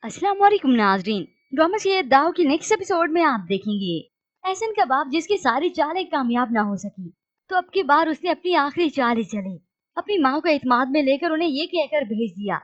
अस्सलाम वालेकुम नाजरीन। ड्रामा सीरियल दाव की नेक्स्ट एपिसोड में आप देखेंगे एहसन का बाप जिसकी सारी चालें कामयाब ना हो सकी, तो अब की बार उसने अपनी आखिरी चाल ही चली। अपनी माँ को एतमाद में लेकर उन्हें ये कहकर भेज दिया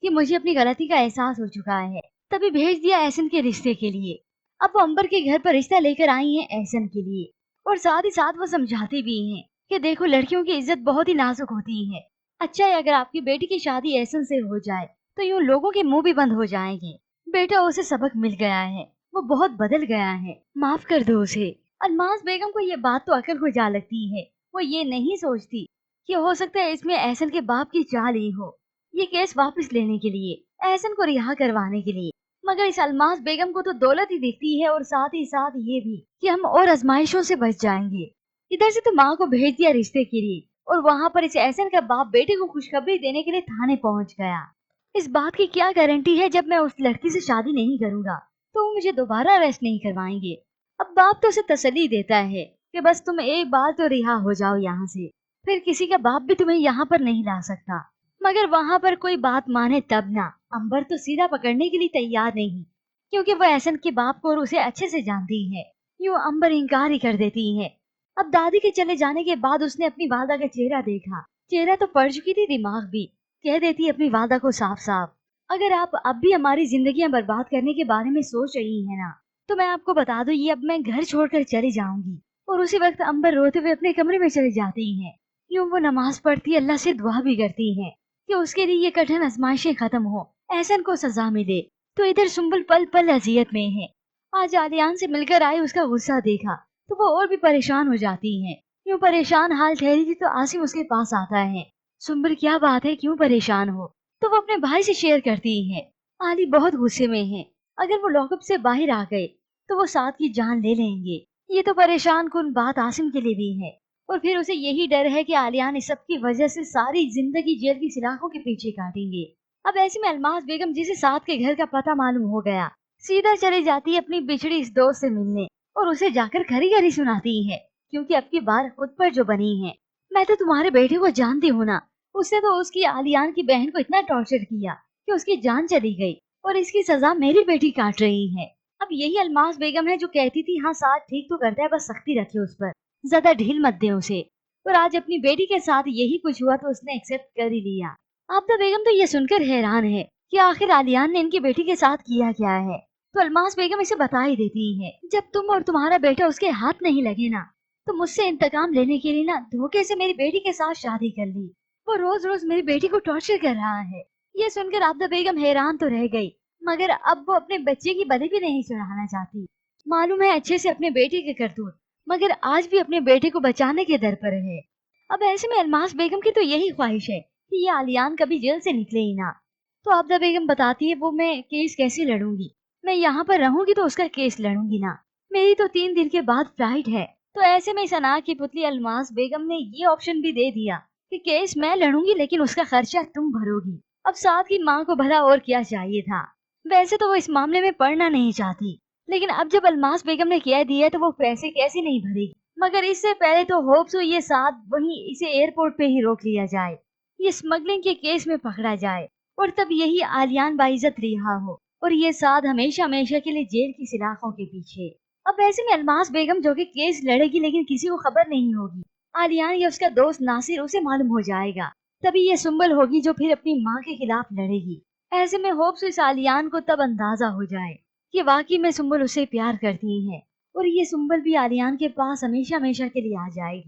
कि मुझे अपनी गलती का एहसास हो चुका है। तभी भेज दिया एहसन के रिश्ते के लिए। अब वो अंबर के घर पर रिश्ता लेकर आई है एहसन के लिए, और साथ ही साथ वो समझाती भी हैं कि देखो, लड़कियों की इज्जत बहुत ही नाजुक होती है। अच्छा है अगर आपकी बेटी की शादी एहसन से हो जाए तो यूं लोगों के मुंह भी बंद हो जाएंगे। बेटा, उसे सबक मिल गया है, वो बहुत बदल गया है, माफ कर दो उसे। अलमास बेगम को ये बात तो अकल को जा लगती है। वो ये नहीं सोचती कि हो सकता है इसमें एहसन के बाप की चाल ही हो, ये केस वापस लेने के लिए, एहसन को रिहा करवाने के लिए। मगर इस अलमास बेगम को तो दौलत ही दिखती है, और साथ ही साथ ये भी कि हम और आजमाइशों से बच जाएंगे। इधर से तो माँ को भेज दिया रिश्ते के लिए, और वहाँ पर इस एहसन का बाप बेटे को खुशखबरी देने के लिए थाने पहुँच गया। इस बात की क्या गारंटी है जब मैं उस लड़की से शादी नहीं करूंगा तो वो मुझे दोबारा अरेस्ट नहीं करवाएंगे। अब बाप तो उसे तसल्ली देता है कि बस तुम एक बार तो रिहा हो जाओ यहाँ से, फिर किसी का बाप भी तुम्हें यहाँ पर नहीं ला सकता। मगर वहाँ पर कोई बात माने तब ना। अंबर तो सीधा पकड़ने के लिए तैयार नहीं, क्योंकि वो एहसन के बाप को और उसे अच्छे से जानती है। यूं अंबर इनकार ही कर देती है। अब दादी के चले जाने के बाद उसने अपनी वालदा का चेहरा देखा। चेहरा तो पड़ चुकी थी, दिमाग भी। कह देती अपनी वादा को साफ साफ, अगर आप अब भी हमारी जिंदगियां बर्बाद करने के बारे में सोच रही हैं ना, तो मैं आपको बता दूं, ये अब मैं घर छोड़कर चली जाऊंगी। और उसी वक्त अंबर रोते हुए अपने कमरे में चली जाती है। यूं वो नमाज पढ़ती, अल्लाह से दुआ भी करती है कि उसके लिए ये कठिन आजमाइशें खत्म हो, एहसन को सजा मिले। तो इधर सुम्बुल पल पल अजियत में है। आज आलियान से मिलकर आई, उसका गुस्सा देखा तो वो और भी परेशान हो जाती है। यूं परेशान हाल ठहरी थी तो आसिम उसके पास आता है। सुम्बर, क्या बात है, क्यों परेशान हो? तो वो अपने भाई से शेयर करती है। आली बहुत गुस्से में है। अगर वो लॉकअप से बाहर आ गए तो वो साथ की जान ले लेंगे। ये तो परेशान कुन बात आसिम के लिए भी है, और फिर उसे यही डर है कि आलियान इस सब की वजह से सारी जिंदगी जेल की सलाखों के पीछे काटेंगे। अब ऐसे में अलमास बेगम, जिसे साथ के घर का पता मालूम हो गया, सीधा चली जाती है अपनी बिछड़ी इस दोस्त से मिलने, और उसे जाकर खरी खरी सुनाती है, क्योंकि अब की बार खुद पर जो बनी है। मैं तो तुम्हारे बेटे को जानती हूँ ना, उसने तो उसकी आलियान की बहन को इतना टॉर्चर किया कि उसकी जान चली गई, और इसकी सजा मेरी बेटी काट रही है। अब यही अलमास बेगम है जो कहती थी हाँ साथ ठीक तो करता है, बस सख्ती रखे उस पर, ज्यादा ढील मत दे उसे। और आज अपनी बेटी के साथ यही कुछ हुआ तो उसने एक्सेप्ट कर ही लिया। आबदा बेगम तो ये सुनकर हैरान है कि आखिर आलियान ने इनकी बेटी के साथ किया क्या है। तो अलमास बेगम इसे बता ही देती है, जब तुम और तुम्हारा बेटा उसके हाथ नहीं लगे ना, तो मुझसे इंतकाम लेने के लिए ना धोखे से मेरी बेटी के साथ शादी कर ली। वो रोज रोज मेरी बेटी को टॉर्चर कर रहा है। ये सुनकर आबदा बेगम हैरान तो रह गई, मगर अब वो अपने बच्चे की बलि भी नहीं चढ़ाना चाहती। मालूम है अच्छे से अपने बेटे के करतूत, मगर आज भी अपने बेटे को बचाने के दर पर है। अब ऐसे में अलमास बेगम की तो यही ख्वाहिश है कि ये आलियान कभी जेल से निकले ही ना। तो आबदा बेगम बताती है, वो मैं केस कैसे लड़ूंगी, मैं यहाँ पर रहूंगी तो उसका केस लड़ूंगी ना। मेरी तो 3 दिन के बाद फ्लाइट है। तो ऐसे में सना की पुतली अलमास बेगम ने ये ऑप्शन भी दे दिया कि केस मैं लड़ूंगी, लेकिन उसका खर्चा तुम भरोगी। अब साथ की माँ को भला और क्या चाहिए था। वैसे तो वो इस मामले में पढ़ना नहीं चाहती, लेकिन अब जब अलमास बेगम ने कह दिया तो वो पैसे कैसे नहीं भरेगी। मगर इससे पहले तो होप्स हुई ये साथ वहीं इसे एयरपोर्ट पे ही रोक लिया जाए, ये स्मगलिंग के केस में पकड़ा जाए, और तब यही आलियान बाइज्जत रिहा हो, और ये साथ हमेशा हमेशा के लिए जेल की सलाखों के पीछे। अब ऐसे में अलमास बेगम जो कि केस लड़ेगी, लेकिन किसी को खबर नहीं होगी। आलियान या उसका दोस्त नासिर, उसे मालूम हो जाएगा, तभी ये सुम्बल होगी जो फिर अपनी माँ के खिलाफ लड़ेगी। ऐसे में होप्स इस आलियान को तब अंदाजा हो जाए कि वाकई में सुम्बल उसे प्यार करती है, और ये सुम्बल भी आलियान के पास हमेशा हमेशा के लिए आ जाएगी।